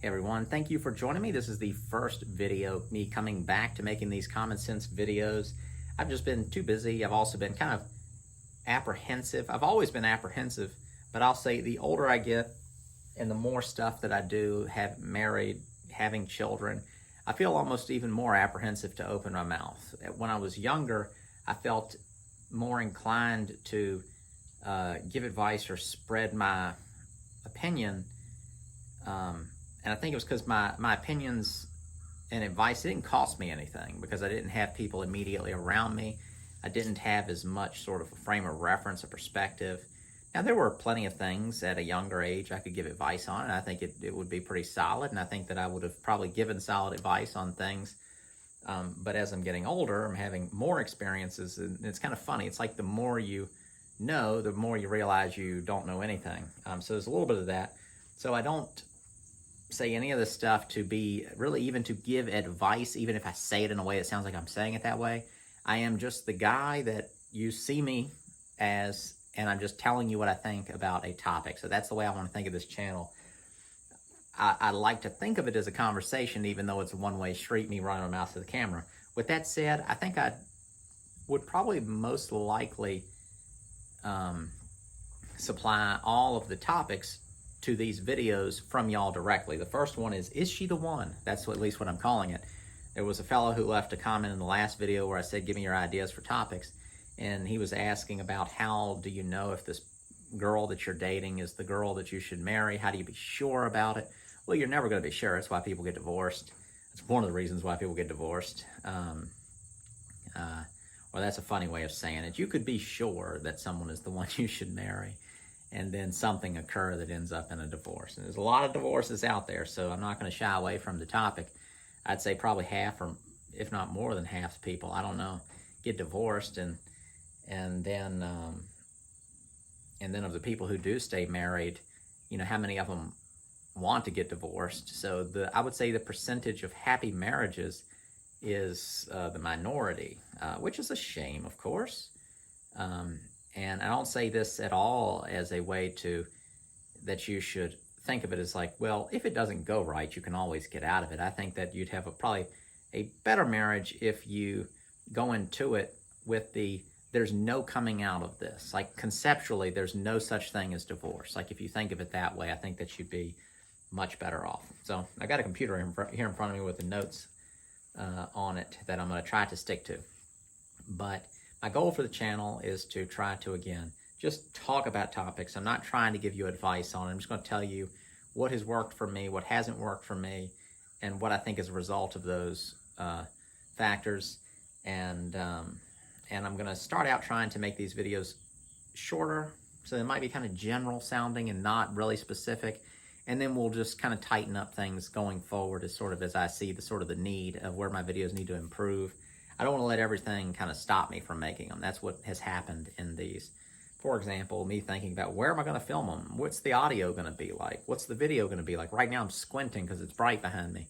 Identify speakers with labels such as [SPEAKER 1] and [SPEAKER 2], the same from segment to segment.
[SPEAKER 1] Hey everyone, thank you for joining me. This is the first video, me coming back to making these common sense videos. I've just been too busy. I've also been kind of apprehensive. I've always been apprehensive, but I'll say the older I get and the more stuff that I do, have married, having children, I feel almost even more apprehensive to open my mouth. When I was younger, I felt more inclined to give advice or spread my opinion. And I think it was because my opinions and advice didn't cost me anything because I didn't have people immediately around me. I didn't have as much sort of a frame of reference, a perspective. Now, there were plenty of things at a younger age I could give advice on, and I think it would be pretty solid, and I think that I would have probably given solid advice on things. But as I'm getting older, I'm having more experiences, and it's kind of funny. It's like the more you know, the more you realize you don't know anything. So there's a little bit of that. So I don't say any of this stuff to be really even to give advice, even if I say it in a way that sounds like I'm saying it that way. I am just the guy that you see me as, and I'm just telling you what I think about a topic. So that's the way I want to think of this channel. I like to think of it as a conversation, even though it's a one-way street, me running my mouth to the camera. With that said, I think I would probably most likely supply all of the topics to these videos from y'all directly. The first one is she the one? That's at least what I'm calling it. There was a fellow who left a comment in the last video where I said, give me your ideas for topics. And he was asking about how do you know if this girl that you're dating is the girl that you should marry? How do you be sure about it? Well, you're never going to be sure. That's why people get divorced. It's one of the reasons why people get divorced. Or that's a funny way of saying it. You could be sure that someone is the one you should marry, and then something occur that ends up in a divorce. And there's a lot of divorces out there, so I'm not going to shy away from the topic. I'd say probably half, or if not more than half the people, I don't know, get divorced, and then of the people who do stay married, you know, how many of them want to get divorced? So I would say the percentage of happy marriages is the minority, which is a shame, of course. And I don't say this at all as a way that you should think of it as like, well, if it doesn't go right, you can always get out of it. I think that you'd have probably a better marriage if you go into it with there's no coming out of this. Like conceptually, there's no such thing as divorce. Like if you think of it that way, I think that you'd be much better off. So I got a computer here in front of me with the notes on it that I'm going to try to stick to. But my goal for the channel is to try to, again, just talk about topics. I'm not trying to give you advice on it. I'm just going to tell you what has worked for me, what hasn't worked for me, and what I think is a result of those factors. And I'm going to start out trying to make these videos shorter, so they might be kind of general sounding and not really specific. And then we'll just kind of tighten up things going forward as I see the need of where my videos need to improve. I don't want to let everything kind of stop me from making them. That's what has happened in these. For example, me thinking about where am I going to film them? What's the audio going to be like? What's the video going to be like? Right now I'm squinting because it's bright behind me.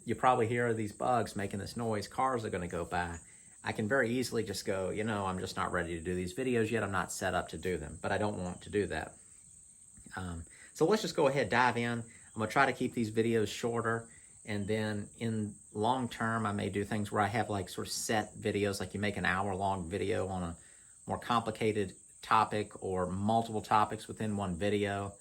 [SPEAKER 1] You probably hear these bugs making this noise. Cars are going to go by. I can very easily just go, you know, I'm just not ready to do these videos yet. I'm not set up to do them, but I don't want to do that. So let's just go ahead, dive in. I'm going to try to keep these videos shorter. And then in long term, I may do things where I have like sort of set videos, like you make an hour-long video on a more complicated topic or multiple topics within one video.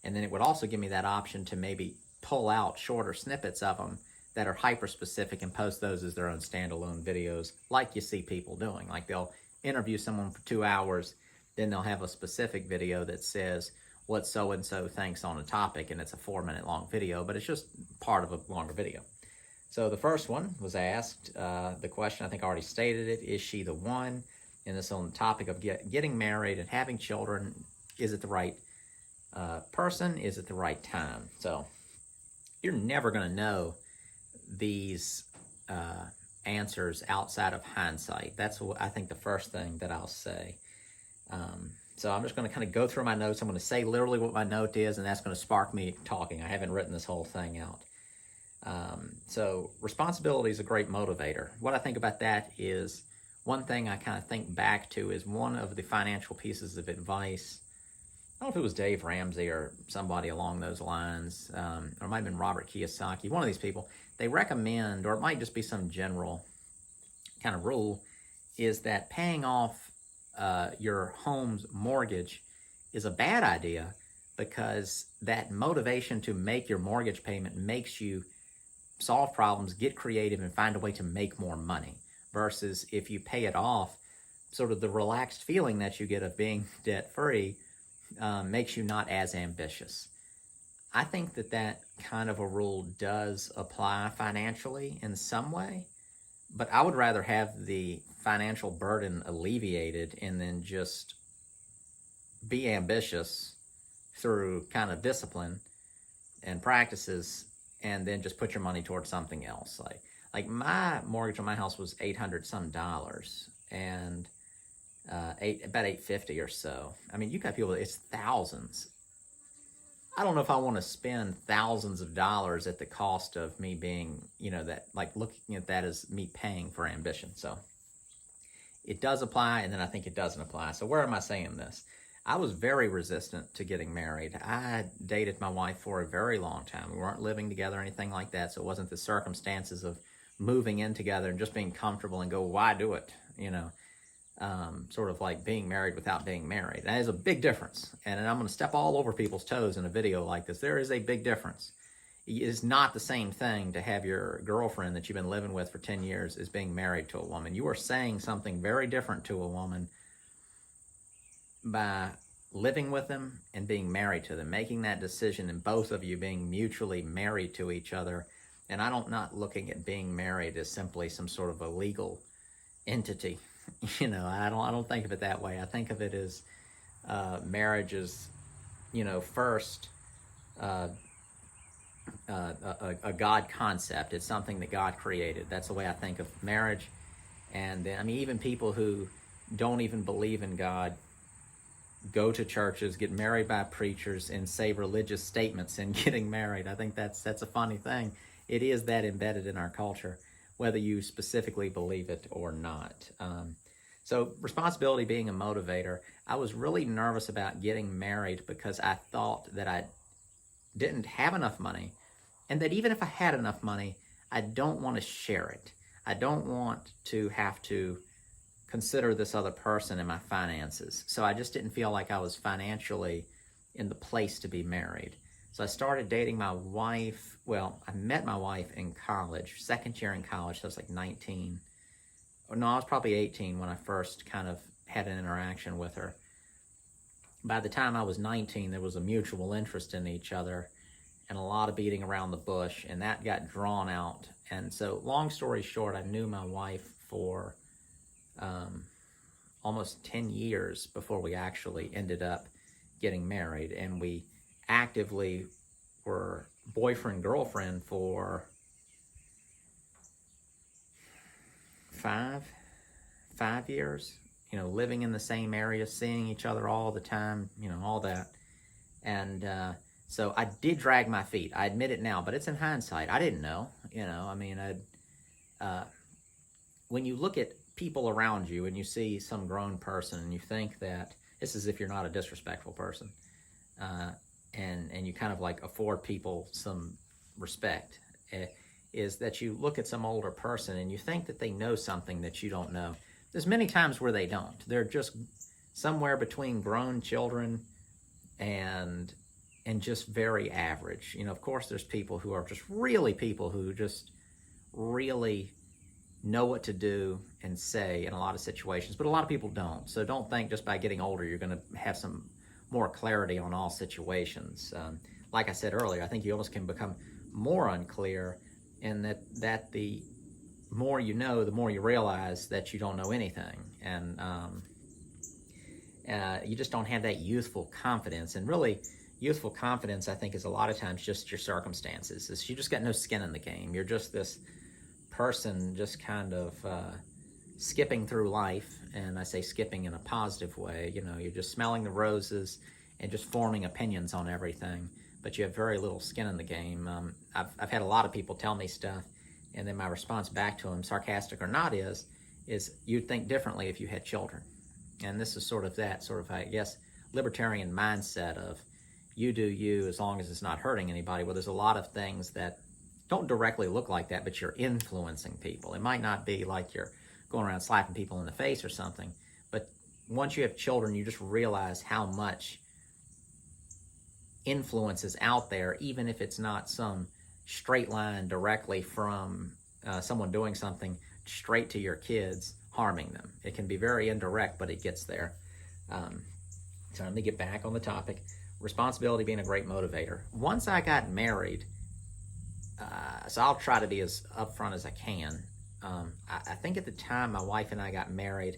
[SPEAKER 1] And then it would also give me that option to maybe pull out shorter snippets of them that are hyper-specific and post those as their own standalone videos, like you see people doing. Like they'll interview someone for 2 hours, then they'll have a specific video that says what so-and-so thinks on a topic, and it's a 4-minute long video, but it's just part of a longer video. So the first one was asked, the question, I think I already stated it, is she the one? And this on the topic of getting married and having children. Is it the right person? Is it the right time? So you're never going to know these answers outside of hindsight. That's what I think the first thing that I'll say. So I'm just going to kind of go through my notes. I'm going to say literally what my note is, and that's going to spark me talking. I haven't written this whole thing out. So responsibility is a great motivator. What I think about that is one thing I kind of think back to is one of the financial pieces of advice don't know if it was Dave Ramsey or somebody along those lines, or it might have been Robert Kiyosaki, one of these people. They recommend, or it might just be some general kind of rule, is that paying off your home's mortgage is a bad idea, because that motivation to make your mortgage payment makes you solve problems, get creative, and find a way to make more money. Versus if you pay it off, sort of the relaxed feeling that you get of being debt-free makes you not as ambitious. I think that that kind of a rule does apply financially in some way, but I would rather have the financial burden alleviated and then just be ambitious through kind of discipline and practices, and then just put your money towards something else. Like my mortgage on my house was $800 some, and about $850 or so. I mean, you got people, it's thousands. I don't know if I want to spend thousands of dollars at the cost of me being, that, like, looking at that as me paying for ambition. So it does apply, and then I think it doesn't apply. So where am I saying this? I was very resistant to getting married. I dated my wife for a very long time. We weren't living together or anything like that, so it wasn't the circumstances of moving in together and just being comfortable and go, why do it? Sort of like being married without being married. That is a big difference. And I'm going to step all over people's toes in a video like this. There is a big difference. It is not the same thing to have your girlfriend that you've been living with for 10 years as being married to a woman. You are saying something very different to a woman by living with them and being married to them, making that decision, and both of you being mutually married to each other. And not looking at being married as simply some sort of a legal entity. I don't think of it that way. I think of it as marriage is, first a God concept. It's something that God created. That's the way I think of marriage. And then, even people who don't even believe in God go to churches, get married by preachers, and say religious statements in getting married. I think that's a funny thing. It is that embedded in our culture, whether you specifically believe it or not. So responsibility being a motivator, I was really nervous about getting married because I thought that I didn't have enough money, and that even if I had enough money, I don't want to share it. I don't want to have to consider this other person in my finances. So I just didn't feel like I was financially in the place to be married. So I started dating my wife. Well, I met my wife in college, second year in college. So I was like 19. No, I was probably 18 when I first kind of had an interaction with her. By the time I was 19, there was a mutual interest in each other and a lot of beating around the bush, and that got drawn out. And so, long story short, I knew my wife for almost 10 years before we actually ended up getting married, and we actively were boyfriend-girlfriend for five years, living in the same area, seeing each other all the time, all that. And so I did drag my feet. I admit it now, but it's in hindsight. I didn't know, when you look at people around you and you see some grown person and you think that, this is if you're not a disrespectful person, and you kind of like afford people some respect, is that you look at some older person and you think that they know something that you don't know. There's many times where they don't. They're just somewhere between grown children and just very average. Of course, there's people who are just really people who just really know what to do and say in a lot of situations, but a lot of people don't. So don't think just by getting older you're going to have some more clarity on all situations. Like I said earlier, I think you almost can become more unclear, in that the more you know, the more you realize that you don't know anything, and you just don't have that youthful confidence. And really, youthful confidence, I think, is a lot of times just your circumstances. You just got no skin in the game. You're just this person just kind of skipping through life, and I say skipping in a positive way. You're just smelling the roses and just forming opinions on everything, but you have very little skin in the game. I've had a lot of people tell me stuff, and then my response back to them, sarcastic or not, is you'd think differently if you had children. And this is sort of, I guess, libertarian mindset of you do you as long as it's not hurting anybody. Well, there's a lot of things that don't directly look like that, but you're influencing people. It might not be like you're going around slapping people in the face or something, but once you have children, you just realize how much influence is out there, even if it's not some straight line directly from someone doing something straight to your kids, harming them. It can be very indirect, but it gets there. So let me get back on the topic. Responsibility being a great motivator. Once I got married, so I'll try to be as upfront as I can. I think at the time my wife and I got married,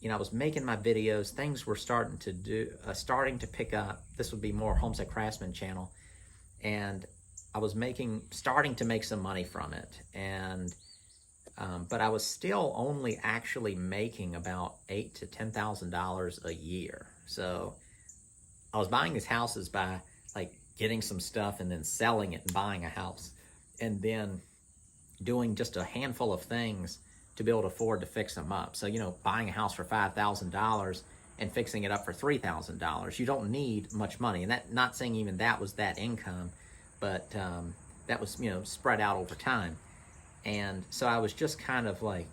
[SPEAKER 1] I was making my videos. Things were starting to pick up. This would be more Homestead Craftsman channel, and I was starting to make some money from it, and but I was still only actually making about $8,000 to $10,000 a year. So I was buying these houses by like getting some stuff and then selling it and buying a house, and then doing just a handful of things to be able to afford to fix them up. So, buying a house for $5,000 and fixing it up for $3,000, you don't need much money. And that, not saying even that was that income, but that was, spread out over time. And so I was just kind of like,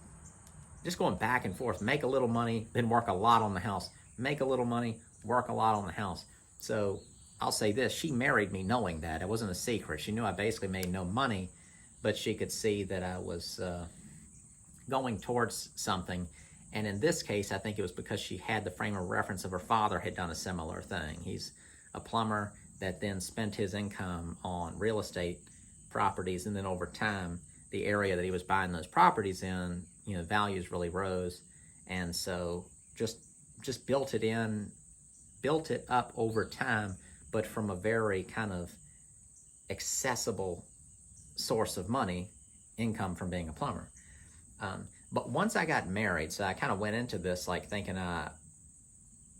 [SPEAKER 1] just going back and forth, make a little money, then work a lot on the house, make a little money, work a lot on the house. So I'll say this, she married me knowing that. It wasn't a secret. She knew I basically made no money, but she could see that I was going towards something. And in this case, I think it was because she had the frame of reference of her father had done a similar thing. He's a plumber that then spent his income on real estate properties, and then over time, the area that he was buying those properties in, values really rose. And so just built it up over time, but from a very kind of accessible source of money, income from being a plumber. But once I got married, so I kind of went into this like thinking, I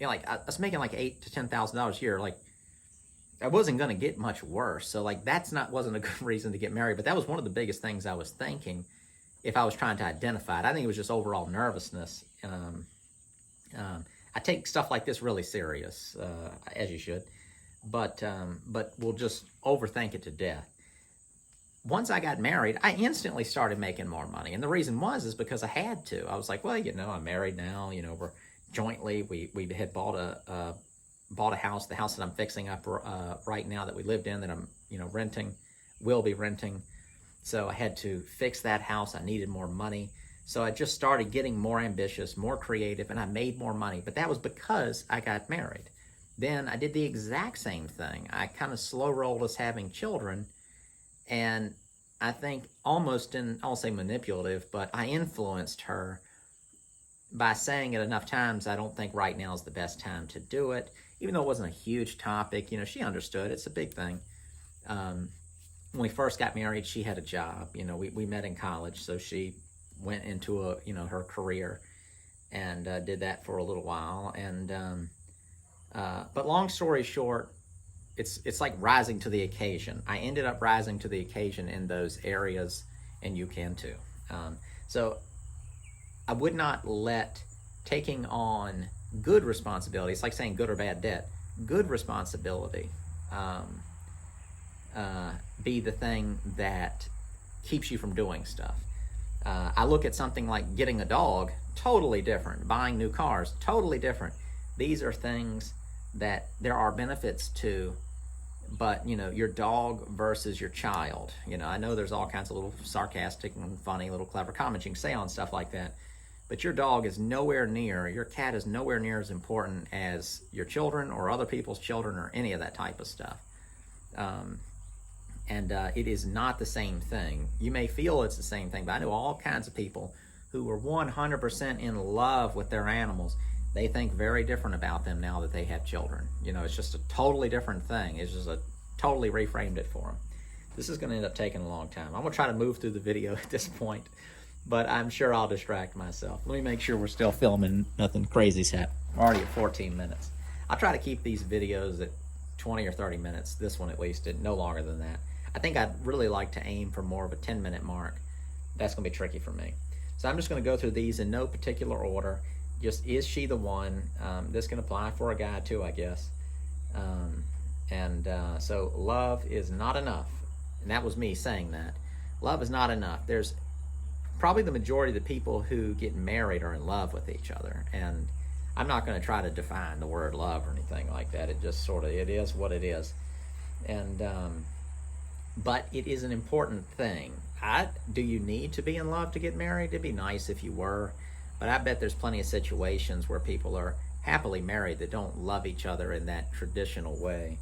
[SPEAKER 1] was making like $8,000 to $10,000 a year. Like I wasn't going to get much worse. So like wasn't a good reason to get married. But that was one of the biggest things I was thinking if I was trying to identify it. I think it was just overall nervousness. I take stuff like this really serious, as you should, but we'll just overthink it to death. Once I got married, I instantly started making more money. And the reason is because I had to. I was like, well, I'm married now, we're jointly, we had bought a house, the house that I'm fixing up right now that we lived in, that I'm, will be renting. So I had to fix that house. I needed more money. So I just started getting more ambitious, more creative, and I made more money. But that was because I got married. Then I did the exact same thing. I kind of slow rolled us having children. And I think almost I'll say manipulative, but I influenced her by saying it enough times, I don't think right now is the best time to do it. Even though it wasn't a huge topic, she understood. It's a big thing. When we first got married, she had a job. We met in college, so she went into her career and did that for a little while. And but long story short, it's like rising to the occasion. I ended up rising to the occasion in those areas, and you can too. So I would not let taking on good responsibility, it's like saying good or bad debt, good responsibility be the thing that keeps you from doing stuff. I look at something like getting a dog, totally different. Buying new cars, totally different. These are things that there are benefits to, but your dog versus your child. I know there's all kinds of little sarcastic and funny little clever comments you can say on stuff like that, but your dog is nowhere near, your cat is nowhere near as important as your children or other people's children or any of that type of stuff. And it is not the same thing. You may feel it's the same thing, but I know all kinds of people who were 100% in love with their animals. They think very different about them now that they have children. It's just a totally different thing. It's just totally reframed it for them. This is going to end up taking a long time. I'm going to try to move through the video at this point, but I'm sure I'll distract myself. Let me make sure we're still filming. Nothing crazy's happened. We're already at 14 minutes. I'll try to keep these videos at 20 or 30 minutes. This one at least, no longer than that. I think I'd really like to aim for more of a 10-minute mark. That's going to be tricky for me. So I'm just going to go through these in no particular order. just, is she the one? This can apply for a guy too, I guess. So love is not enough. And that was me saying that. Love is not enough. There's probably the majority of the people who get married are in love with each other. And I'm not going to try to define the word love or anything like that. It just sort of, it is what it is. And, but it is an important thing. Do you need to be in love to get married? It'd be nice if you were. But I bet there's plenty of situations where people are happily married that don't love each other in that traditional way.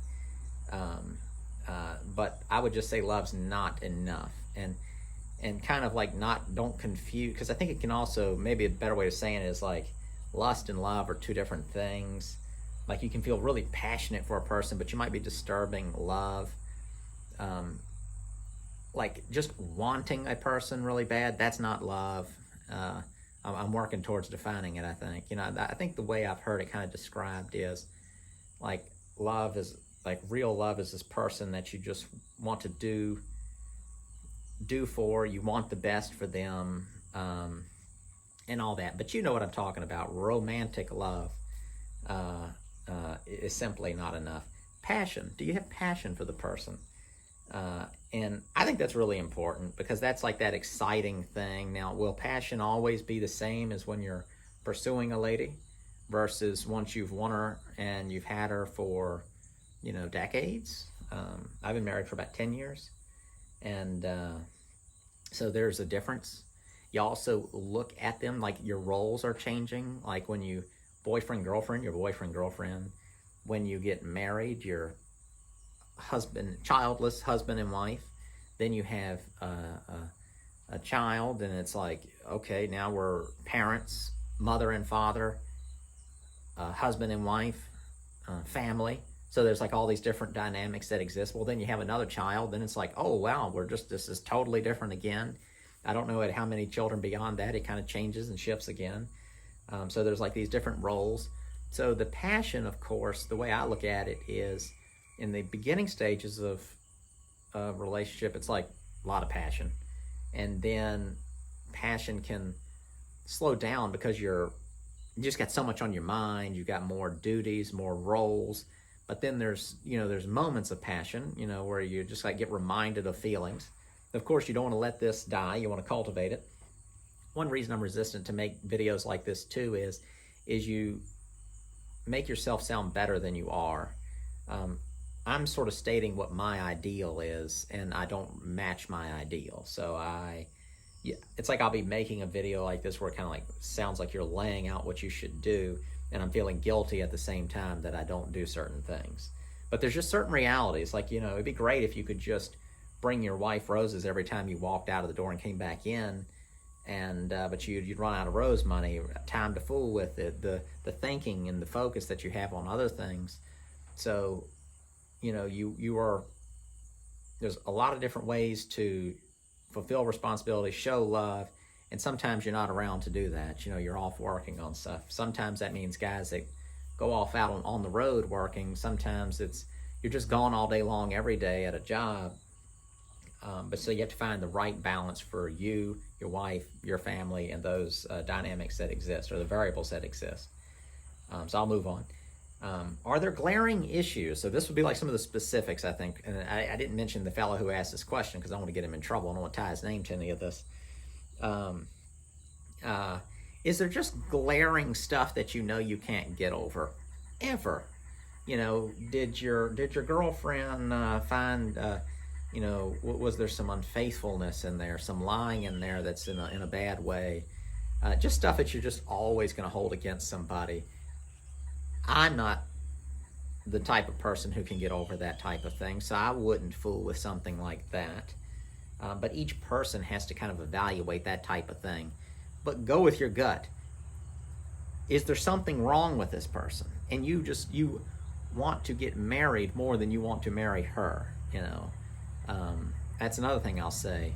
[SPEAKER 1] But I would just say love's not enough. And kind of like don't confuse, because I think it can also, maybe a better way of saying it is like lust and love are two different things. Like you can feel really passionate for a person, but you might be disturbing love. Like just wanting a person really bad, that's not love. I'm working towards defining it, I think. I think the way I've heard it kind of described is like love is, like real love is this person that you just want to do for, you want the best for them, and all that. But you know what I'm talking about. Romantic love is simply not enough. Passion. Do you have passion for the person? And I think that's really important, because that's like that exciting thing. Now, will passion always be the same as when you're pursuing a lady versus once you've won her and you've had her for, decades? I've been married for about 10 years. And so there's a difference. You also look at them like your roles are changing. Like when you boyfriend, girlfriend, your boyfriend, girlfriend. When you get married, you're childless husband and wife. Then you have a child, and it's like, okay, now we're parents, mother and father, husband and wife, family. So there's like all these different dynamics that exist. Well, then you have another child, then it's like, oh wow, this is totally different again. I don't know at how many children beyond that, it kind of changes and shifts again. So there's like these different roles. So the passion, of course, the way I look at it is, in the beginning stages of a relationship, it's like a lot of passion. And then passion can slow down because you just got so much on your mind. You got more duties, more roles. But then there's moments of passion, where you just like get reminded of feelings. Of course, you don't want to let this die. You want to cultivate it. One reason I'm resistant to make videos like this too is you make yourself sound better than you are. I'm sort of stating what my ideal is, and I don't match my ideal. So it's like I'll be making a video like this where it kind of like sounds like you're laying out what you should do, and I'm feeling guilty at the same time that I don't do certain things. But there's just certain realities. Like, it'd be great if you could just bring your wife roses every time you walked out of the door and came back in, and but you'd run out of rose money, time to fool with it, the thinking and the focus that you have on other things. So there's a lot of different ways to fulfill responsibility, show love, and sometimes you're not around to do that. You're off working on stuff. Sometimes that means guys that go off out on the road working. Sometimes you're just gone all day long every day at a job. But so you have to find the right balance for you, your wife, your family, and those dynamics that exist, or the variables that exist. So I'll move on. Are there glaring issues? So this would be like some of the specifics, I think. And I didn't mention the fellow who asked this question because I don't want to get him in trouble. I don't want to tie his name to any of this. Is there just glaring stuff that you can't get over? Ever? Did your girlfriend find, was there some unfaithfulness in there, some lying in there that's in a bad way? Just stuff that you're just always going to hold against somebody. I'm not the type of person who can get over that type of thing, so I wouldn't fool with something like that. But each person has to kind of evaluate that type of thing. But go with your gut. Is there something wrong with this person? And you want to get married more than you want to marry her, That's another thing I'll say.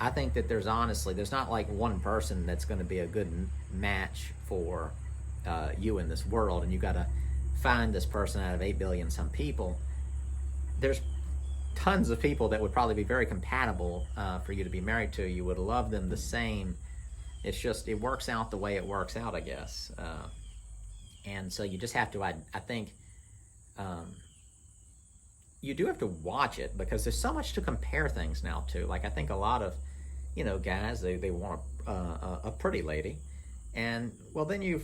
[SPEAKER 1] I think that there's not like one person that's going to be a good match for you in this world, and you got to find this person out of 8 billion some people. There's tons of people that would probably be very compatible for you to be married to. You would love them the same, It's just, it works out the way it works out, I guess. And so you just have to, I think, you do have to watch it, because there's so much to compare things now to. Like, I think a lot of, guys, they want a pretty lady. And, well, then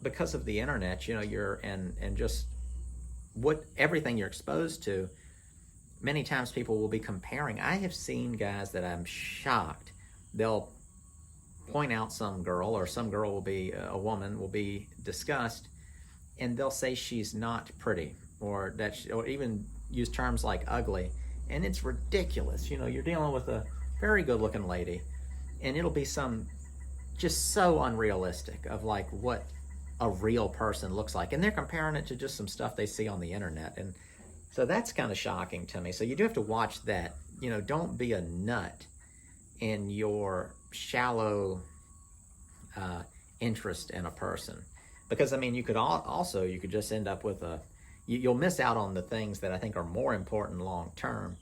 [SPEAKER 1] because of the internet, you're, and just everything you're exposed to, many times people will be comparing. I have seen guys that I'm shocked. They'll point out some girl, or some girl will be, a woman will be discussed, and they'll say she's not pretty, or or even use terms like ugly, and it's ridiculous. You're dealing with a very good looking lady, and it'll be just so unrealistic of like what a real person looks like, and they're comparing it to just some stuff they see on the internet. And so that's kind of shocking to me. So you do have to watch that. Don't be a nut in your shallow interest in a person, because you could you could just end up with you'll miss out on the things that I think are more important long term.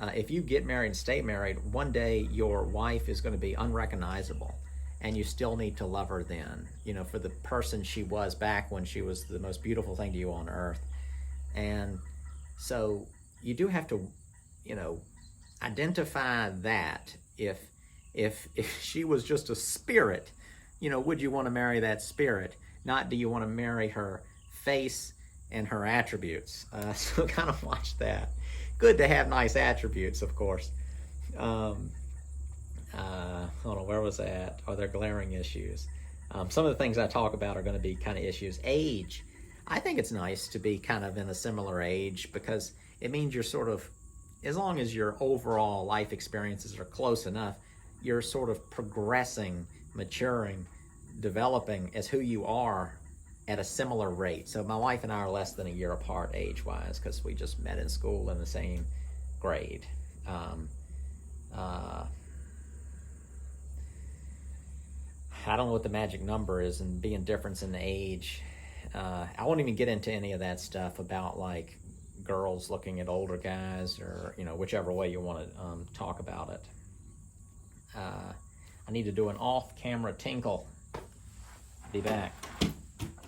[SPEAKER 1] If you get married and stay married, one day your wife is going to be unrecognizable, and you still need to love her then, for the person she was back when she was the most beautiful thing to you on earth. And so you do have to, identify that. If she was just a spirit, would you want to marry that spirit? Not do you want to marry her face and her attributes. So kind of watch that. Good to have nice attributes, of course. Hold on, where was I at? Are there glaring issues? Some of the things I talk about are going to be kind of issues. Age. I think it's nice to be kind of in a similar age, because it means you're sort of, as long as your overall life experiences are close enough, you're sort of progressing, maturing, developing as who you are at a similar rate. So my wife and I are less than a year apart age-wise, because we just met in school in the same grade. I don't know what the magic number is and being difference in age. I won't even get into any of that stuff about like girls looking at older guys, or whichever way you want to talk about it. I need to do an off-camera tinkle. Be back.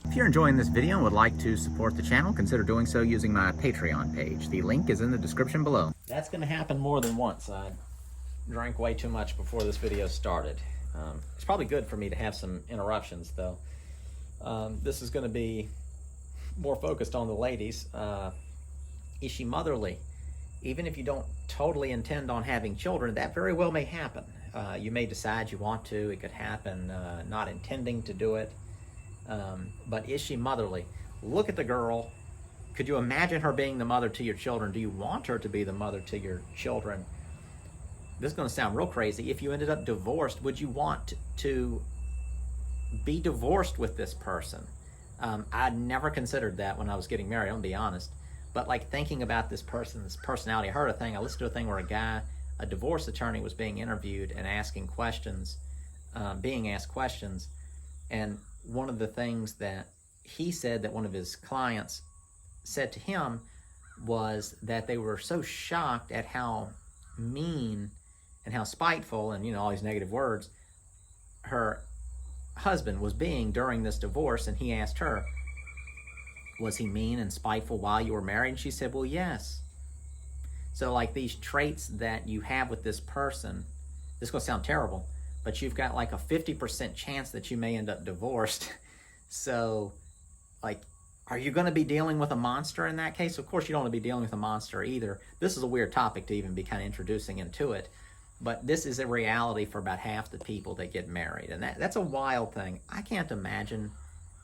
[SPEAKER 1] If you're enjoying this video and would like to support the channel, consider doing so using my Patreon page. The link is in the description below. That's going to happen more than once. I drank way too much before this video started. It's probably good for me to have some interruptions, though. This is going to be more focused on the ladies. Is she motherly? Even if you don't totally intend on having children, that very well may happen. You may decide you want to. It could happen not intending to do it. But is she motherly? Look at the girl. Could you imagine her being the mother to your children? Do you want her to be the mother to your children? This is going to sound real crazy. If you ended up divorced, would you want to be divorced with this person? I never considered that when I was getting married, I'm going to be honest. But like thinking about this person's personality, I listened to a thing where a divorce attorney was being interviewed and asking questions, being asked questions. And one of the things that he said that one of his clients said to him was that they were so shocked at how mean and how spiteful and all these negative words her husband was being during this divorce. And he asked her, was he mean and spiteful while you were married? And she said, well, yes. So like these traits that you have with this person, this is going to sound terrible, but you've got like a 50% chance that you may end up divorced. So like, are you going to be dealing with a monster in that case? Of course you don't want to be dealing with a monster either. This is a weird topic to even be kind of introducing into it. But this is a reality for about half the people that get married. And that's a wild thing. I can't imagine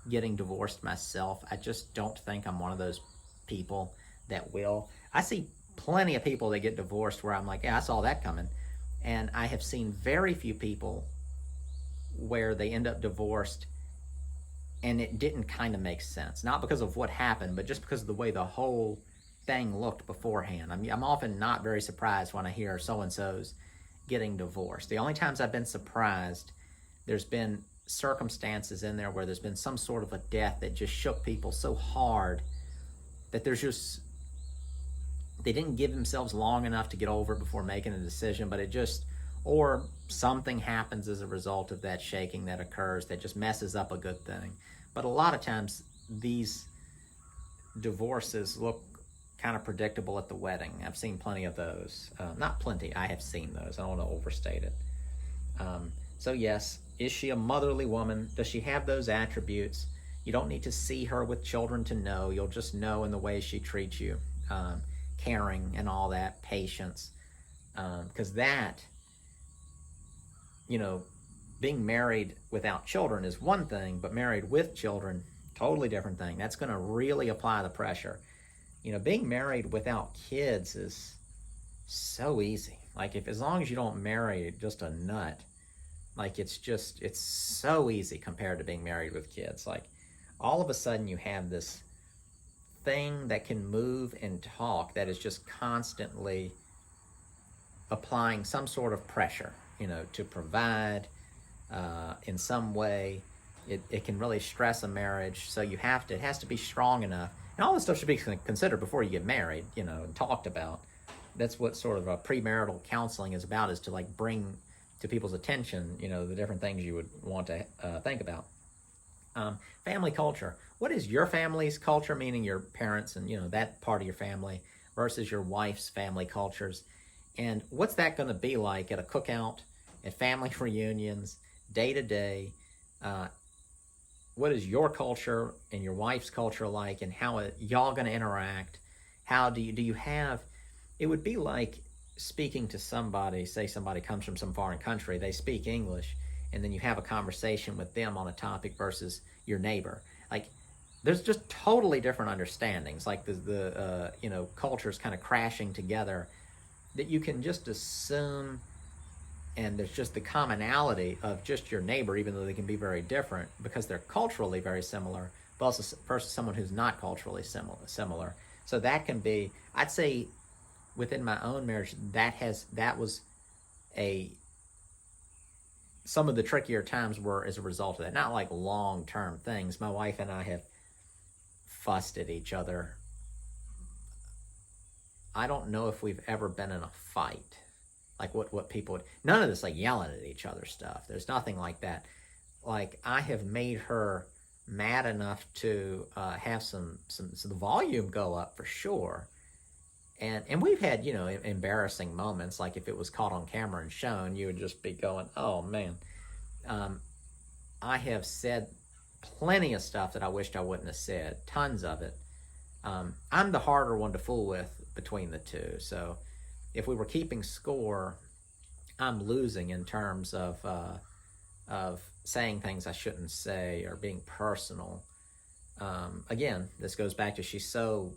[SPEAKER 1] getting divorced myself. I just don't think I'm one of those people that will. I see plenty of people that get divorced where I'm like, yeah, I saw that coming. And I have seen very few people where they end up divorced and it didn't kind of make sense. Not because of what happened, but just because of the way the whole thing looked beforehand. I'm often not very surprised when I hear so-and-so's getting divorced. The only times I've been surprised, there's been circumstances in there where there's been some sort of a death that just shook people so hard that they didn't give themselves long enough to get over it before making a decision, but it just or something happens as a result of that shaking that occurs that just messes up a good thing. But a lot of times these divorces look kind of predictable at the wedding. I've seen plenty of those. Not plenty, I have seen those. I don't want to overstate it. So yes, is she a motherly woman? Does she have those attributes? You don't need to see her with children to know. You'll just know in the way she treats you. Caring and all that, patience. Because that, you know, being married without children is one thing, but married with children, totally different thing. That's going to really apply the pressure. You know, being married without kids is so easy. Like, if as long as you don't marry just a nut, like, it's so easy compared to being married with kids. Like, all of a sudden you have this thing that can move and talk that is just constantly applying some sort of pressure, you know, to provide in some way. It can really stress a marriage, so it has to be strong enough. And all this stuff should be considered before you get married, you know, and talked about. That's what sort of a premarital counseling is about, is to like bring to people's attention, you know, the different things you would want to think about. Family culture. What is your family's culture, meaning your parents and, you know, that part of your family, versus your wife's family cultures? And what's that going to be like at a cookout, at family reunions, day to day? What is your culture and your wife's culture like, and how are y'all going to interact? How do you have, it would be like speaking to somebody, say somebody comes from some foreign country, they speak English, and then you have a conversation with them on a topic versus your neighbor. Like, there's just totally different understandings, like the you know, cultures kind of crashing together, that you can just assume, and there's just the commonality of just your neighbor, even though they can be very different because they're culturally very similar, but also versus someone who's not culturally similar. So that can be, I'd say, within my own marriage, that was some of the trickier times were as a result of that. Not like long-term things. My wife and I have fussed at each other. I don't know if we've ever been in a fight. Like what people would, none of this like yelling at each other stuff. There's nothing like that. Like, I have made her mad enough to have some the volume go up for sure. And we've had, you know, embarrassing moments. Like, if it was caught on camera and shown, you would just be going, oh man. I have said plenty of stuff that I wished I wouldn't have said, tons of it. I'm the harder one to fool with between the two. So if we were keeping score, I'm losing in terms of saying things I shouldn't say or being personal. Again, this goes back to, she's so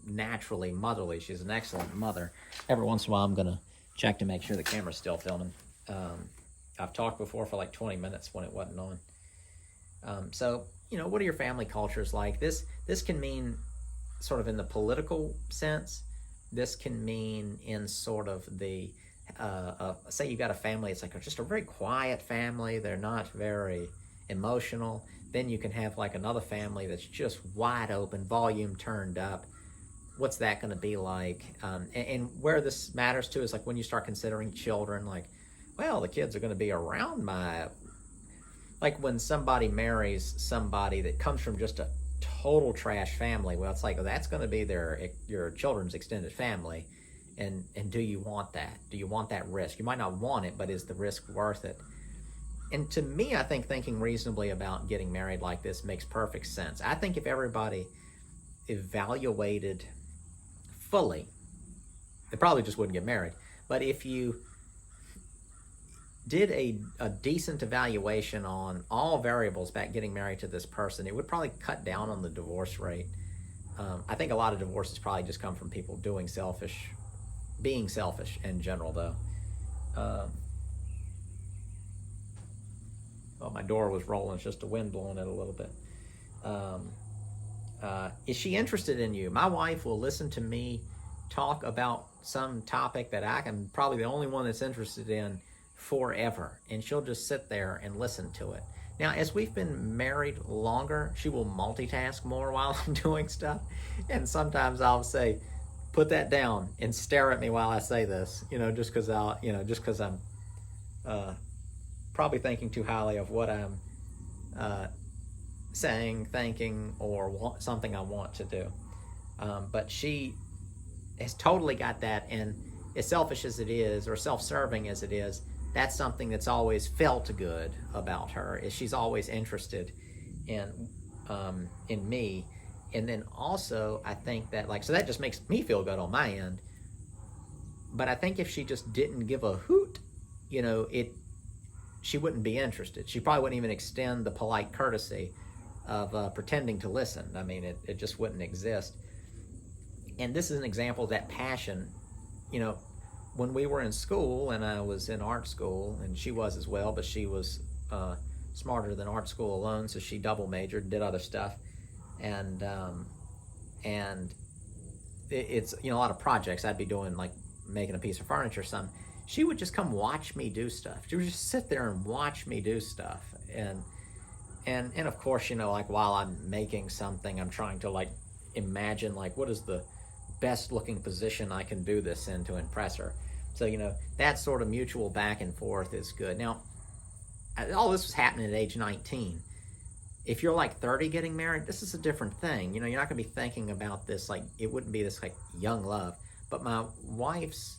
[SPEAKER 1] naturally motherly. She's an excellent mother. Every once in a while, I'm gonna check to make sure the camera's still filming. I've talked before for like 20 minutes when it wasn't on. So, you know, what are your family cultures like? This can mean sort of in the political sense. This can mean in sort of the say you got a family, it's like just a very quiet family, they're not very emotional. Then you can have like another family that's just wide open, volume turned up. What's that going to be like? And where this matters too is like when you start considering children, like, well, the kids are going to be around like when somebody marries somebody that comes from just a total trash family, well, it's like, well, that's going to be your children's extended family. And do you want that? Do you want that risk? You might not want it, but is the risk worth it? And to me, I think thinking reasonably about getting married like this makes perfect sense. I think if everybody evaluated fully, they probably just wouldn't get married. But if you did a decent evaluation on all variables about getting married to this person, it would probably cut down on the divorce rate. I think a lot of divorces probably just come from people being selfish in general, though. Well, my door was rolling. It's just the wind blowing it a little bit. Is she interested in you? My wife will listen to me talk about some topic that I'm probably the only one that's interested in forever, and she'll just sit there and listen to it. Now, as we've been married longer, she will multitask more while I'm doing stuff, and sometimes I'll say, put that down and stare at me while I say this, just because I'm probably thinking too highly of what I'm saying, thinking, or something I want to do. But she has totally got that, and as selfish as it is, or self-serving as it is, that's something that's always felt good about her, is she's always interested in me. And then also, I think that, so that just makes me feel good on my end. But I think if she just didn't give a hoot, she wouldn't be interested. She probably wouldn't even extend the polite courtesy of pretending to listen. I mean, it just wouldn't exist. And this is an example of that passion. When we were in school, and I was in art school, and she was as well, but she was smarter than art school alone, so she double majored, did other stuff. And it's a lot of projects I'd be doing, like making a piece of furniture or something. She would just come watch me do stuff. She would just sit there and watch me do stuff. And of course, while I'm making something, I'm trying to imagine what is the best looking position I can do this in to impress her. So that sort of mutual back and forth is good. Now, all this was happening at age 19. If you're 30 getting married, this is a different thing. You're not gonna be thinking about this, it wouldn't be this young love. But my wife's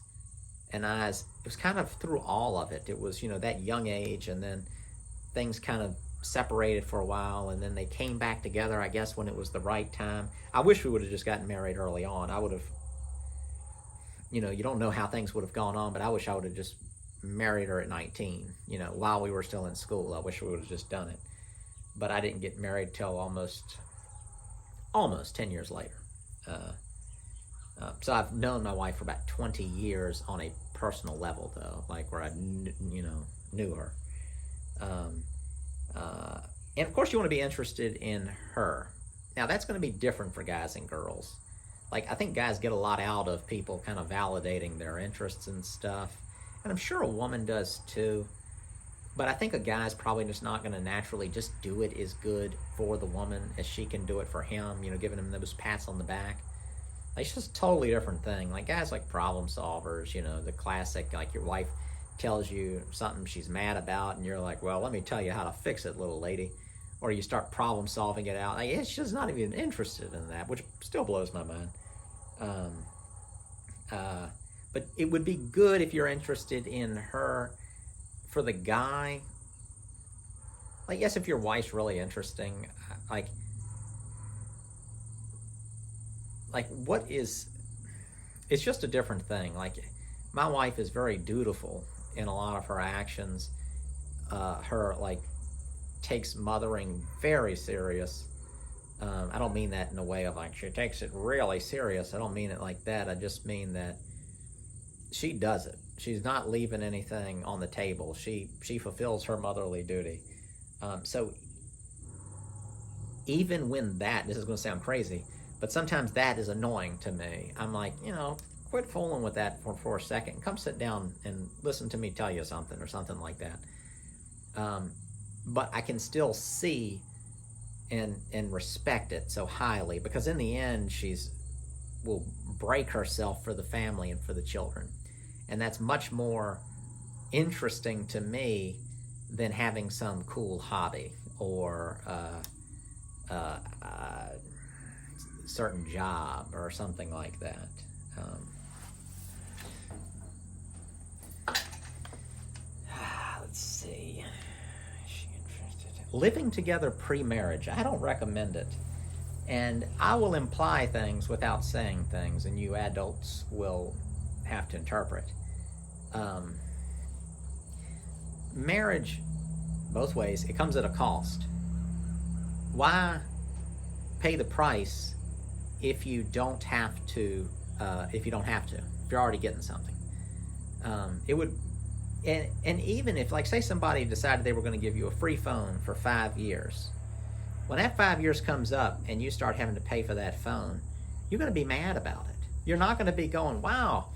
[SPEAKER 1] and I's, it was kind of through all of it. It was, that young age, and then things kind of separated for a while, and then they came back together, I guess, when it was the right time. I wish we would have just gotten married early on. I would have, you don't know how things would have gone on, but I wish I would have just married her at 19, while we were still in school. I wish we would have just done it. But I didn't get married till almost 10 years later. So I've known my wife for about 20 years on a personal level, though, where I, knew her. And of course you want to be interested in her. Now that's going to be different for guys and girls. I think guys get a lot out of people kind of validating their interests and stuff. And I'm sure a woman does too. But I think a guy's probably just not going to naturally just do it as good for the woman as she can do it for him, giving him those pats on the back. It's just a totally different thing. Guys problem solvers, the classic, your wife tells you something she's mad about, and you're like, well, let me tell you how to fix it, little lady. Or you start problem solving it out. It's just not even interested in that, which still blows my mind. But it would be good if you're interested in her. For the guy, yes, if your wife's really interesting, what is, it's just a different thing. My wife is very dutiful in a lot of her actions. Her takes mothering very serious. I don't mean that in a way of she takes it really serious. I don't mean it like that. I just mean that she does it. She's not leaving anything on the table. She fulfills her motherly duty. So even when this is going to sound crazy, but sometimes that is annoying to me. I'm quit fooling with that for a second. Come sit down and listen to me tell you something, or something like that. But I can still see and respect it so highly, because in the end will break herself for the family and for the children. And that's much more interesting to me than having some cool hobby or certain job or something like that. Let's see. Is she interested? Living together pre-marriage. I don't recommend it. And I will imply things without saying things, and you adults will have to interpret. Marriage, both ways, it comes at a cost. Why pay the price if you don't have to? If you're already getting something, it would. And even if, say, somebody decided they were going to give you a free phone for 5 years, when that 5 years comes up and you start having to pay for that phone, you're going to be mad about it. You're not going to be going, wow,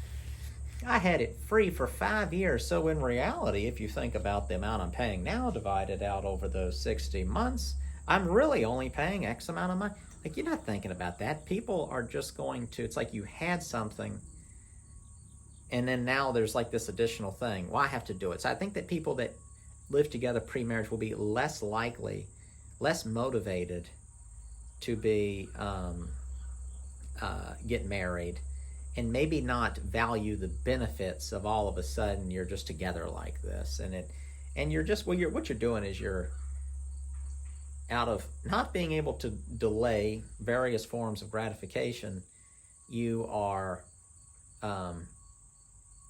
[SPEAKER 1] I had it free for 5 years. So in reality, if you think about the amount I'm paying now divided out over those 60 months, I'm really only paying X amount of money. Like, you're not thinking about that. People are just going to, it's like you had something and then now there's like this additional thing. Well, I have to do it. So I think that people that live together pre-marriage will be less likely, less motivated to be get married, and maybe not value the benefits of all of a sudden you're just together like this, and you're just what you're doing is you're out of not being able to delay various forms of gratification. You are,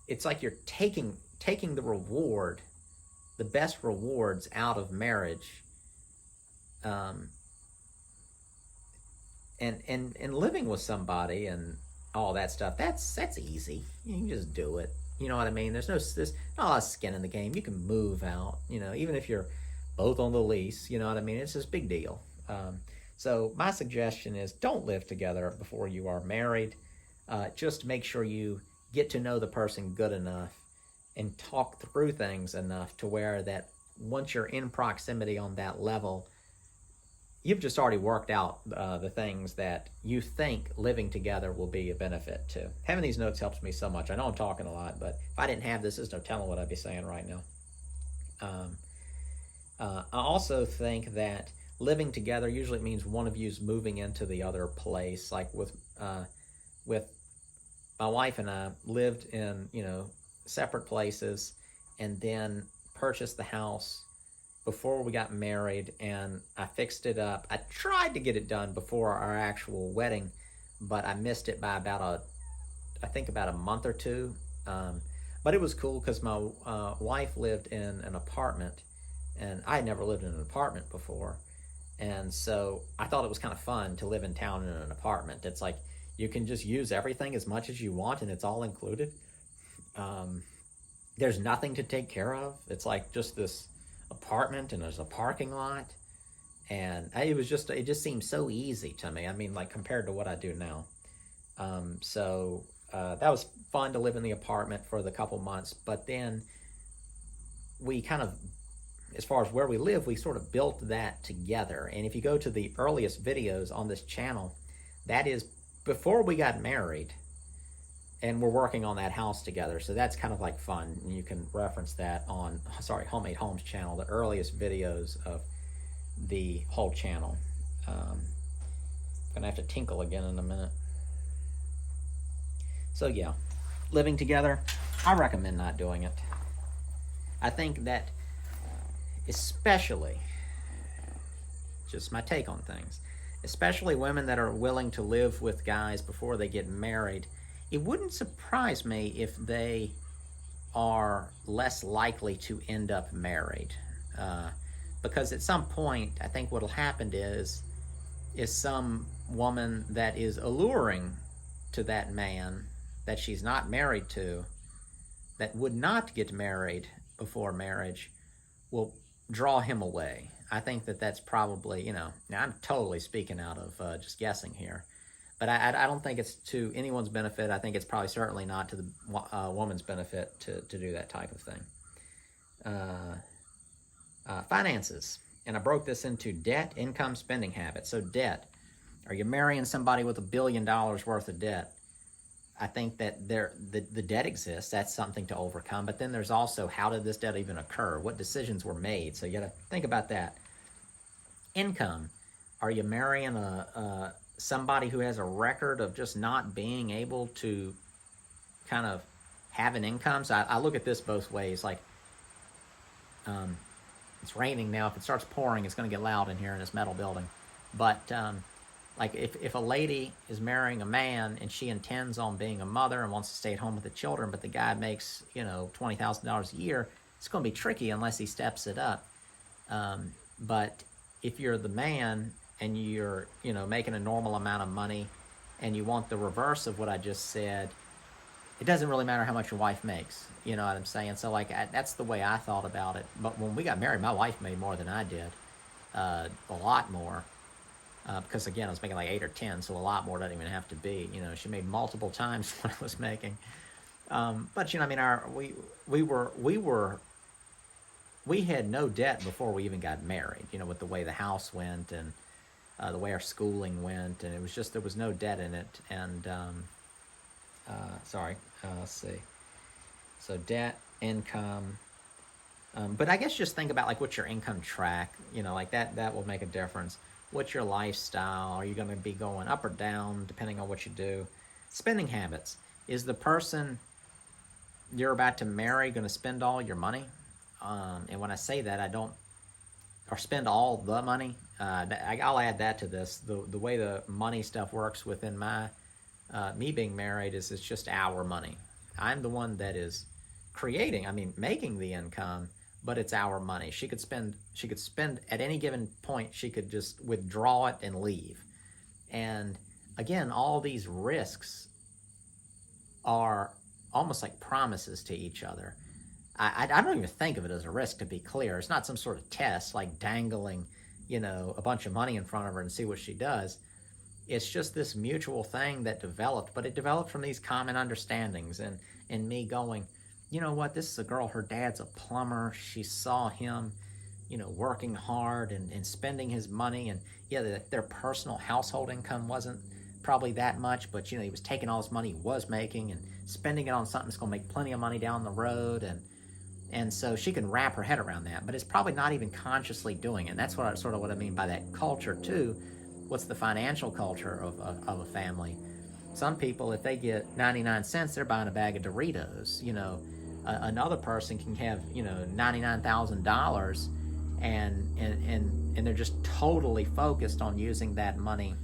[SPEAKER 1] it's like you're taking the reward, the best rewards out of marriage, and living with somebody and all that stuff. That's easy. You can just do it. You know what I mean? There's not a lot of skin in the game. You can move out. Even if you're both on the lease. You know what I mean? It's this big deal. So my suggestion is don't live together before you are married. Just make sure you get to know the person good enough and talk through things enough to where that once you're in proximity on that level, you've just already worked out the things that you think living together will be a benefit to. Having these notes helps me so much. I know I'm talking a lot, but if I didn't have this, there's no telling what I'd be saying right now. I also think that living together usually means one of you's moving into the other place. Like with my wife and I lived in separate places, and then purchased the house before we got married, and I fixed it up. I tried to get it done before our actual wedding, but I missed it by about a month or two. But it was cool because my wife lived in an apartment, and I had never lived in an apartment before. And so I thought it was kind of fun to live in town in an apartment. It's like you can just use everything as much as you want, and it's all included. There's nothing to take care of. It's like just this apartment, and there's a parking lot, and it just seemed so easy to me. I mean, like compared to what I do now. So that was fun to live in the apartment for the couple months, but then we kind of, as far as where we live, we sort of built that together. And if you go to the earliest videos on this channel, that is before we got married, and we're working on that house together. So that's kind of like fun. And you can reference that on, Homemade Homes channel, the earliest videos of the whole channel. Gonna have to tinkle again in a minute. So yeah, living together, I recommend not doing it. I think that especially, just my take on things, especially women that are willing to live with guys before they get married, it wouldn't surprise me if they are less likely to end up married. Because at some point, I think what'll happen is some woman that is alluring to that man that she's not married to, that would not get married before marriage, will draw him away. I think that that's probably, now I'm totally speaking out of just guessing here, but I don't think it's to anyone's benefit. I think it's probably certainly not to the woman's benefit to do that type of thing. Finances, and I broke this into debt, income, spending habits. So debt, are you marrying somebody with $1 billion worth of debt? I think that the debt exists. That's something to overcome. But then there's also, how did this debt even occur? What decisions were made? So you got to think about that. Income. Are you marrying somebody who has a record of just not being able to kind of have an income? So I look at this both ways. Like, it's raining now. If it starts pouring, it's going to get loud in here in this metal building. But like if a lady is marrying a man and she intends on being a mother and wants to stay at home with the children, but the guy makes, $20,000 a year, it's going to be tricky unless he steps it up. But if you're the man and you're, making a normal amount of money and you want the reverse of what I just said, it doesn't really matter how much your wife makes. You know what I'm saying? So that's the way I thought about it. But when we got married, my wife made more than I did, a lot more. Because again, I was making like 8 or 10, so a lot more doesn't even have to be. She made multiple times what I was making. But we had no debt before we even got married. With the way the house went, and the way our schooling went, and it was just there was no debt in it. And let's see. So debt, income. But I guess just think about like what's your income track, like that will make a difference. What's your lifestyle? Are you going to be going up or down depending on what you do? Spending habits. Is the person you're about to marry going to spend all your money? And when I say that, I don't, or spend all the money. I'll add that to this. The way the money stuff works within my me being married is it's just our money. I'm the one that is making the income, but it's our money. She could spend at any given point, she could just withdraw it and leave. And again, all these risks are almost like promises to each other. I don't even think of it as a risk, to be clear. It's not some sort of test like dangling, a bunch of money in front of her and see what she does. It's just this mutual thing that developed, but it developed from these common understandings and me going, you know what, this is a girl, her dad's a plumber. She saw him, working hard and spending his money. And yeah, their personal household income wasn't probably that much, but he was taking all this money he was making and spending it on something that's going to make plenty of money down the road. And so she can wrap her head around that, but it's probably not even consciously doing it. And that's what I mean by that culture too. What's the financial culture of a family? Some people, if they get 99 cents, they're buying a bag of Doritos. Another person can have, $99,000 and they're just totally focused on using that money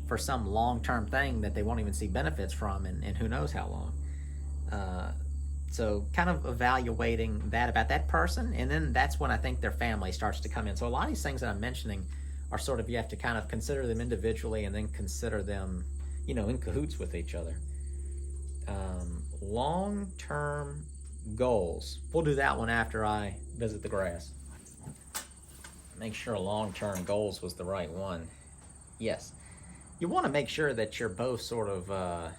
[SPEAKER 1] for some long-term thing that they won't even see benefits from in who knows how long. So kind of evaluating that about that person, and then that's when I think their family starts to come in. So a lot of these things that I'm mentioning are sort of, you have to kind of consider them individually and then consider them, in cahoots with each other. Long-term goals. We'll do that one after I visit the grass. Make sure long-term goals was the right one. Yes. You want to make sure that you're both sort of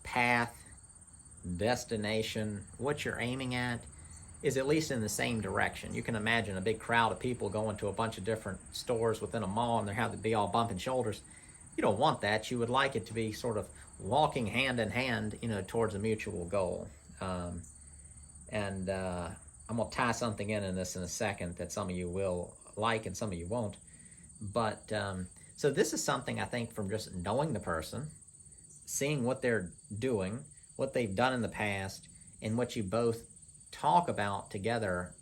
[SPEAKER 1] path, destination, what you're aiming at is at least in the same direction. You can imagine a big crowd of people going to a bunch of different stores within a mall and they have to be all bumping shoulders. You don't want that. You would like it to be sort of walking hand in hand, towards a mutual goal. I'm going to tie something in this in a second that some of you will like and some of you won't. But so this is something I think from just knowing the person, seeing what they're doing, what they've done in the past, and what you both talk about together,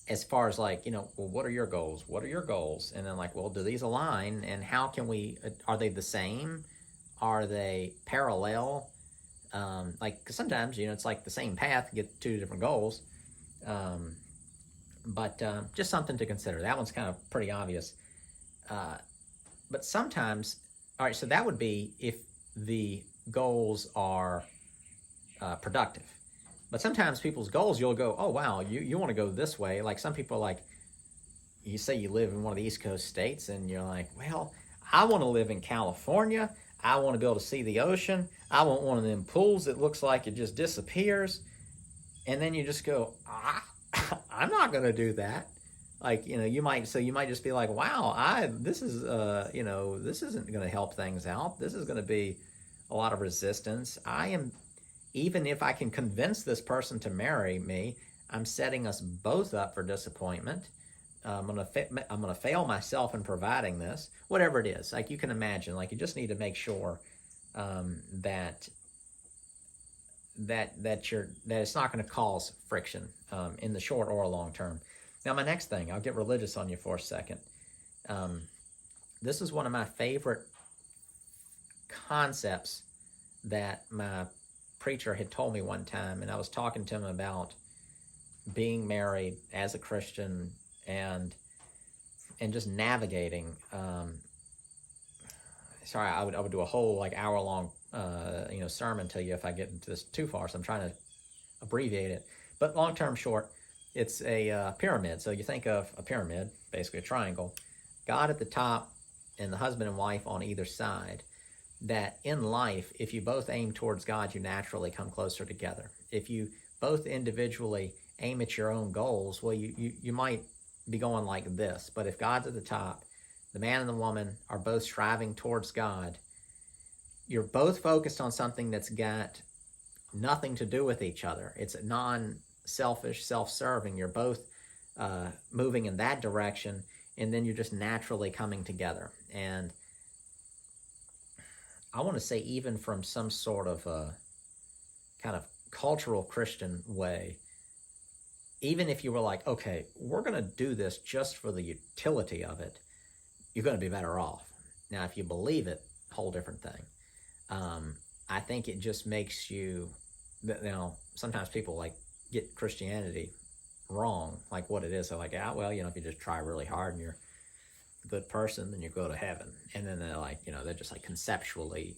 [SPEAKER 1] as far as like, well, what are your goals? What are your goals? And then like, well, do these align? And how can are they the same? Are they parallel? Cause sometimes, it's like the same path, you get two different goals. But just something to consider. That one's kind of pretty obvious. But sometimes, all right, so that would be if the goals are productive. But sometimes people's goals, you'll go, oh, wow, you want to go this way. Like some people, like you say you live in one of the East Coast states and you're like, well, I want to live in California. I want to be able to see the ocean. I want one of them pools that looks like it just disappears. And then you just go, I'm not going to do that. Like, you might just be like, wow, this isn't going to help things out. This is going to be a lot of resistance. Even if I can convince this person to marry me, I'm setting us both up for disappointment. I'm gonna fail myself in providing this, whatever it is. Like you can imagine, like you just need to make sure that it's not going to cause friction in the short or long term. Now, my next thing, I'll get religious on you for a second. This is one of my favorite concepts that my preacher had told me one time, and I was talking to him about being married as a Christian and just navigating. Sorry, I would do a whole like hour long sermon to you if I get into this too far, so I'm trying to abbreviate it. But long term short, it's a pyramid. So you think of a pyramid, basically a triangle, God at the top and the husband and wife on either side. That in life, if you both aim towards God, you naturally come closer together. If you both individually aim at your own goals, well, you might be going like this. But if God's at the top, the man and the woman are both striving towards God, you're both focused on something that's got nothing to do with each other. It's non-selfish, self-serving. You're both moving in that direction, and then you're just naturally coming together. And I want to say, even from some sort of kind of cultural Christian way, even if you were like, okay, we're going to do this just for the utility of it, you're going to be better off. Now, if you believe it, whole different thing. I think it just makes you, sometimes people like get Christianity wrong, like what it is. They're like, well, if you just try really hard and you're a good person, then you go to heaven. And then they're like, they're just like conceptually,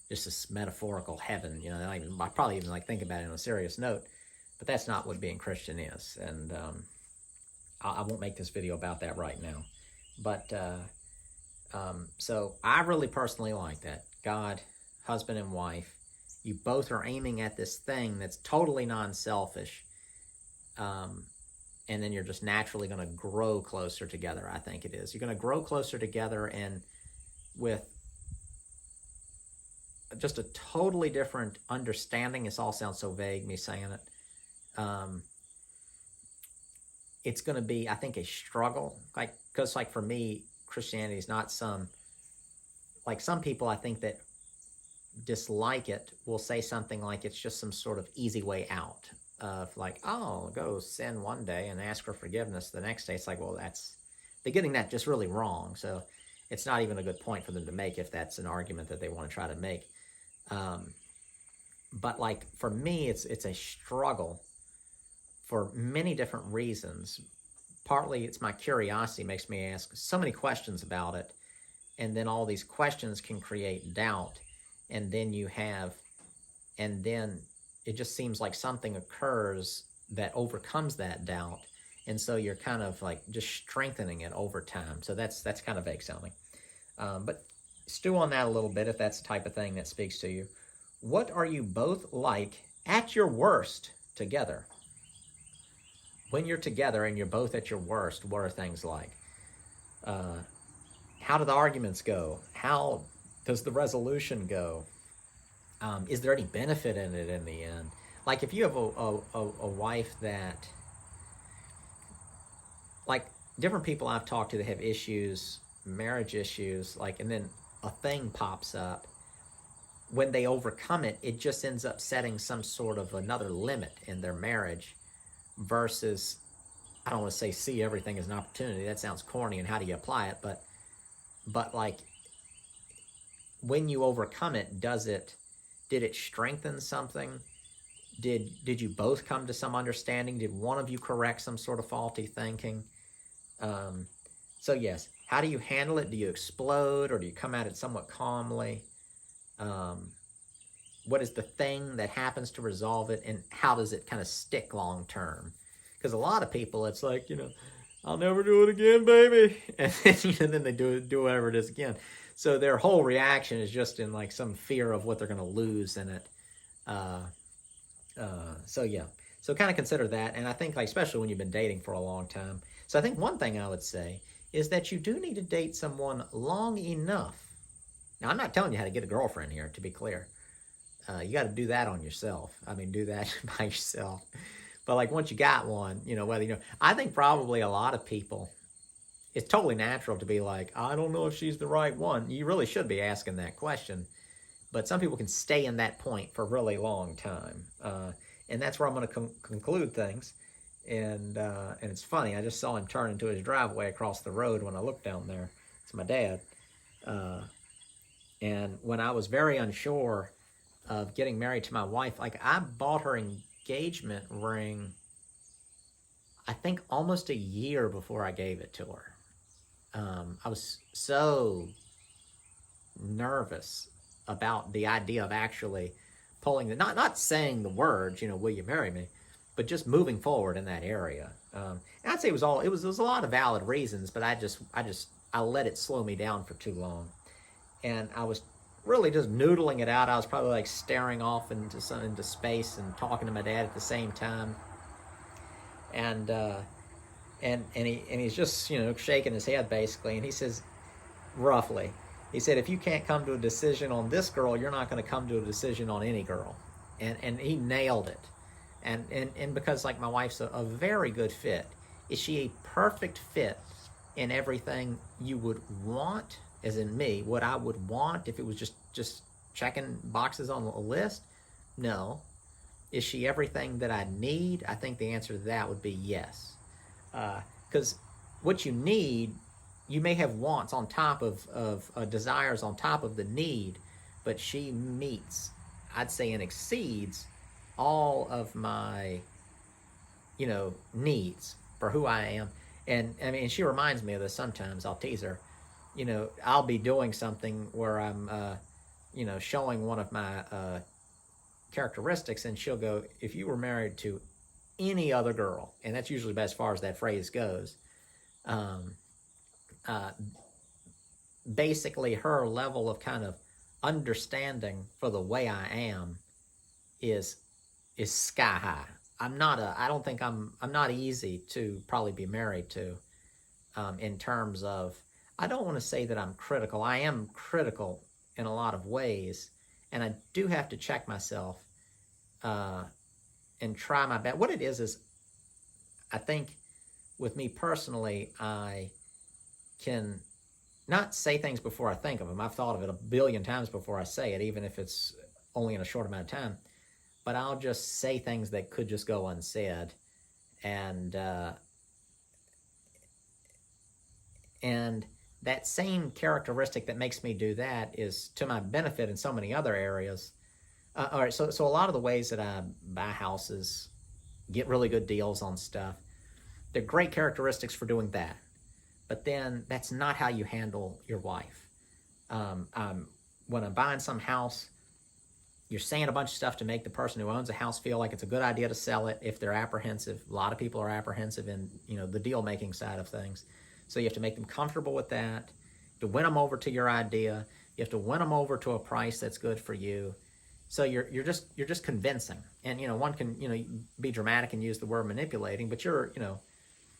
[SPEAKER 1] just this metaphorical heaven. I probably even like think about it on a serious note, but that's not what being Christian is. And I won't make this video about that right now. But so I really personally like that. God, husband and wife, you both are aiming at this thing that's totally non-selfish. And then you're just naturally going to grow closer together, I think it is. You're going to grow closer together, and with just a totally different understanding. This all sounds so vague, me saying it. It's going to be, I think, a struggle. Because for me, Christianity is not some people, I think, that dislike it will say something like it's just some sort of easy way out of like, oh, go sin one day and ask for forgiveness the next day. It's like, well, they're getting that just really wrong. So it's not even a good point for them to make if that's an argument that they want to try to make. But for me, it's a struggle for many different reasons. Partly it's my curiosity makes me ask so many questions about it, and then all these questions can create doubt, and then it just seems like something occurs that overcomes that doubt, and so you're kind of just strengthening it over time. So that's kind of vague sounding, but stew on that a little bit if that's the type of thing that speaks to you. What are you both like at your worst together? When you're together and you're both at your worst, what are things like? How do the arguments go? How does the resolution go? Is there any benefit in it in the end? Like if you have a wife that, different people I've talked to that have issues, marriage issues, and then a thing pops up. When they overcome it, it just ends up setting some sort of another limit in their marriage versus, I don't want to say see everything as an opportunity. That sounds corny, and how do you apply it? But when you overcome it, did it strengthen something? Did you both come to some understanding? Did one of you correct some sort of faulty thinking? So yes, how do you handle it? Do you explode, or do you come at it somewhat calmly? What is the thing that happens to resolve it, and how does it kind of stick long term? Because a lot of people, it's like, I'll never do it again, baby, and then they do whatever it is again. So their whole reaction is just in some fear of what they're going to lose in it. So yeah, so kind of consider that, and I think especially when you've been dating for a long time. So I think one thing I would say is that you do need to date someone long enough. Now, I'm not telling you how to get a girlfriend here, to be clear. You got to do that on yourself. Do that by yourself. But once you got one, I think probably a lot of people, it's totally natural to be like, I don't know if she's the right one. You really should be asking that question. But some people can stay in that point for a really long time. And that's where I'm going to conclude things. And it's funny, I just saw him turn into his driveway across the road when I looked down there. It's my dad. And when I was very unsure of getting married to my wife, I bought her engagement ring, I think almost a year before I gave it to her. I was so nervous about the idea of actually pulling not saying the words, will you marry me, but just moving forward in that area. And I'd say it was a lot of valid reasons, but I let it slow me down for too long. And I was really just noodling it out. I was probably staring off into space and talking to my dad at the same time. And he's just, shaking his head basically, and he says, roughly, he said, if you can't come to a decision on this girl, you're not going to come to a decision on any girl. And he nailed it. And because, like, my wife's a very good fit. Is she a perfect fit in everything you would want, as in me, what I would want if it was just checking boxes on a list? No. Is she everything that I need? I think the answer to that would be yes. Because what you need, you may have wants on top of desires on top of the need, but she meets, I'd say, and exceeds all of my, needs for who I am. And I mean, she reminds me of this sometimes. I'll tease her. I'll be doing something where I'm, showing one of my characteristics, and she'll go, if you were married to any other girl, and that's usually about as far as that phrase goes, basically her level of kind of understanding for the way I am is sky high. I'm not easy to probably be married to, in terms of, I don't want to say that I'm critical. I am critical in a lot of ways, and I do have to check myself and try my best. What it is I think with me personally, I can not say things before I think of them. I've thought of it a billion times before I say it, even if it's only in a short amount of time. But I'll just say things that could just go unsaid, and that same characteristic that makes me do that is to my benefit in so many other areas. All right, so a lot of the ways that I buy houses, get really good deals on stuff, they're great characteristics for doing that. But then that's not how you handle your wife. When I'm buying some house, you're saying a bunch of stuff to make the person who owns a house feel like it's a good idea to sell it if they're apprehensive. A lot of people are apprehensive in, the deal-making side of things. So you have to make them comfortable with that, to win them over to your idea. You have to win them over to a price that's good for you. So you're just convincing. And, one can, be dramatic and use the word manipulating, but you're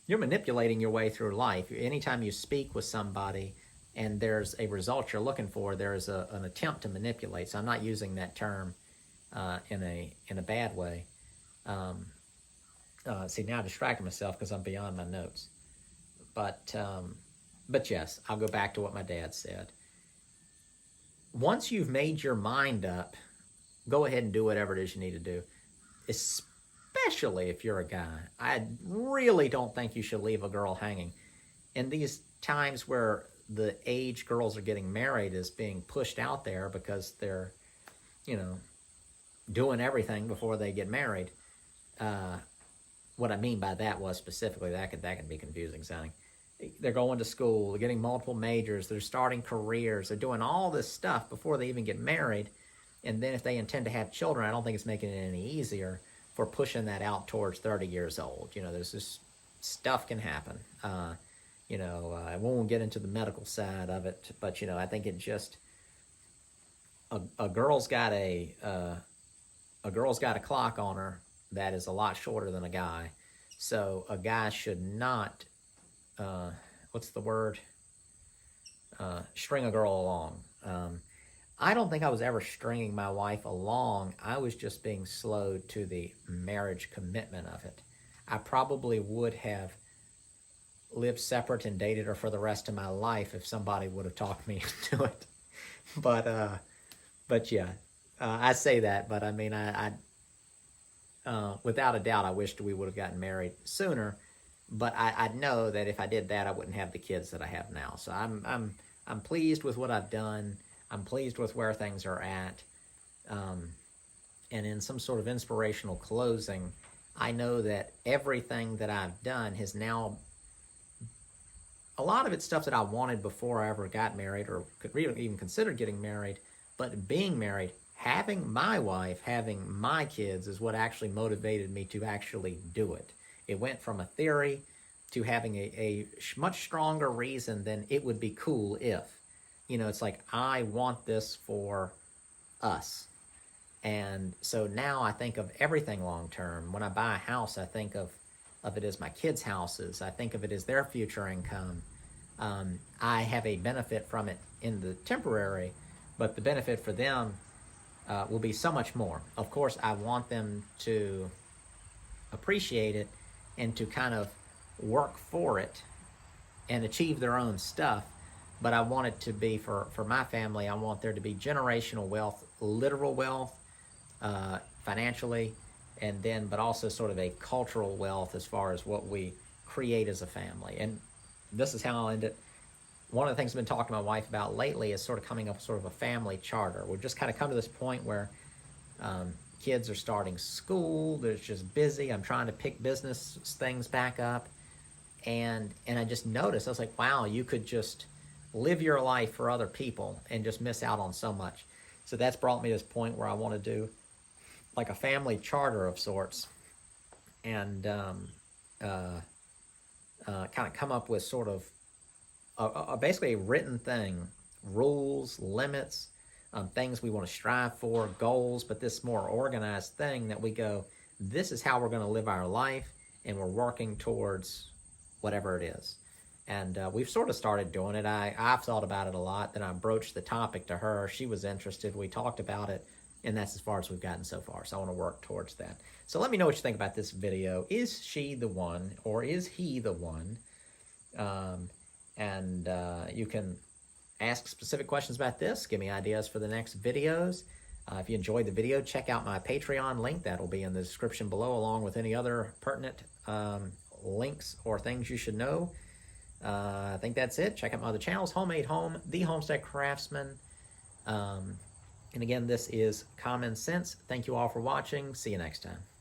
[SPEAKER 1] manipulating your way through life. Anytime you speak with somebody and there's a result you're looking for, there's an attempt to manipulate. So I'm not using that term in a bad way. See, now I distracted myself because I'm beyond my notes. But yes, I'll go back to what my dad said. Once you've made your mind up, go ahead and do whatever it is you need to do, especially if you're a guy. I really don't think you should leave a girl hanging. In these times where the age girls are getting married is being pushed out there because they're, doing everything before they get married. What I mean by that was specifically, that can be confusing sounding. They're going to school, they're getting multiple majors, they're starting careers, they're doing all this stuff before they even get married. And then if they intend to have children, I don't think it's making it any easier for pushing that out towards 30 years old. There's this stuff can happen. I won't get into the medical side of it, but, I think it just, a girl's got a clock on her that is a lot shorter than a guy. So a guy should not, string a girl along. I don't think I was ever stringing my wife along. I was just being slow to the marriage commitment of it. I probably would have lived separate and dated her for the rest of my life if somebody would have talked me into it. But yeah, I say that, but I mean, I without a doubt, I wished we would have gotten married sooner. But I know that if I did that, I wouldn't have the kids that I have now. So I'm pleased with what I've done. I'm pleased with where things are at. And in some sort of inspirational closing, I know that everything that I've done has now, a lot of it's stuff that I wanted before I ever got married or could even consider getting married. But being married, having my wife, having my kids is what actually motivated me to actually do it. It went from a theory to having a much stronger reason than it would be cool if. It's like, I want this for us. And so now I think of everything long term. When I buy a house, I think of of it as my kids' houses. I think of it as their future income. I have a benefit from it in the temporary, but the benefit for them will be so much more. Of course, I want them to appreciate it and to kind of work for it and achieve their own stuff. But I want it to be, for my family, I want there to be generational wealth, literal wealth, financially, and then, but also sort of a cultural wealth as far as what we create as a family. And this is how I'll end it. One of the things I've been talking to my wife about lately is sort of coming up with sort of a family charter. We've just kind of come to this point where kids are starting school. They're just busy. I'm trying to pick business things back up. And I just noticed, I was like, wow, you could just live your life for other people and just miss out on so much. So that's brought me to this point where I want to do like a family charter of sorts, and kind of come up with sort of basically a written thing, rules, limits, things we want to strive for, goals, but this more organized thing that we go, this is how we're going to live our life, and we're working towards whatever it is. And we've sort of started doing it. I've thought about it a lot. Then I broached the topic to her. She was interested. We talked about it, and that's as far as we've gotten so far. So I want to work towards that. So let me know what you think about this video. Is she the one, or is he the one? You can ask specific questions about this. Give me ideas for the next videos. If you enjoyed the video, check out my Patreon link. That'll be in the description below, along with any other pertinent links or things you should know. I think that's it. Check out my other channels, Homemade Home, The Homestead Craftsman. And again, this is Common Sense. Thank you all for watching. See you next time.